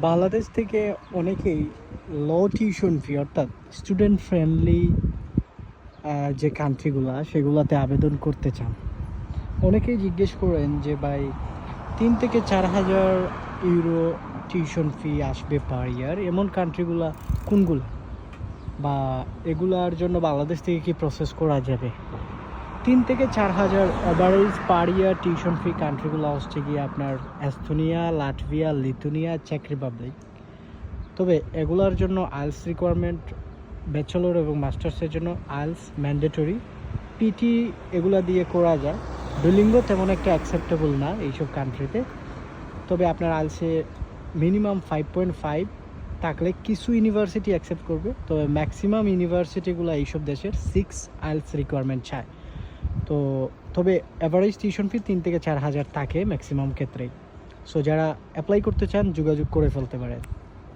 বাংলাদেশ থেকে অনেকেই লো tuition fee অর্থাৎ স্টুডেন্ট ফ্রেন্ডলি যে কান্ট্রিগুলো সেগুলোতে আবেদন করতে চান। অনেকেই জিজ্ঞেস করেন যে ভাই 3 থেকে 4 হাজার ইউরো টিউশন ফি আসবে পার ইয়ার, এমন কান্ট্রিগুলো কোনগুলো, বা এগুলার জন্য বাংলাদেশ থেকে কি প্রসেস করা যাবে? 3 থেকে 4 হাজার অ্যাভারেজ পার ইয়ার টিউশন ফি কান্ট্রিগুলো হচ্ছে গিয়ে আপনার এস্তোনিয়া, লাটভিয়া, লিথুনিয়া, চেক রিপাবলিক। তবে এগুলার জন্য আইএলস রিকোয়ারমেন্ট, ব্যাচেলর এবং মাস্টার্সের জন্য আইএলস ম্যান্ডেটরি। পিটি এগুলা দিয়ে করা যায়। ডুলিঙ্গো তেমন একটা অ্যাকসেপ্টেবল না এইসব কান্ট্রিতে। তবে আপনার আইএলসে মিনিমাম 5.5 থাকলে কিছু ইউনিভার্সিটি অ্যাকসেপ্ট করবে, তবে ম্যাক্সিমাম ইউনিভার্সিটিগুলো এইসব দেশের 6 আইএলস রিকোয়ারমেন্ট চায়। তো তবে অ্যাভারেজ টিউশন ফি 3 থেকে 4 হাজার থাকে ম্যাক্সিমাম ক্ষেত্রেই। সো যারা অ্যাপ্লাই করতে চান যোগাযোগ করে ফেলতে পারেন।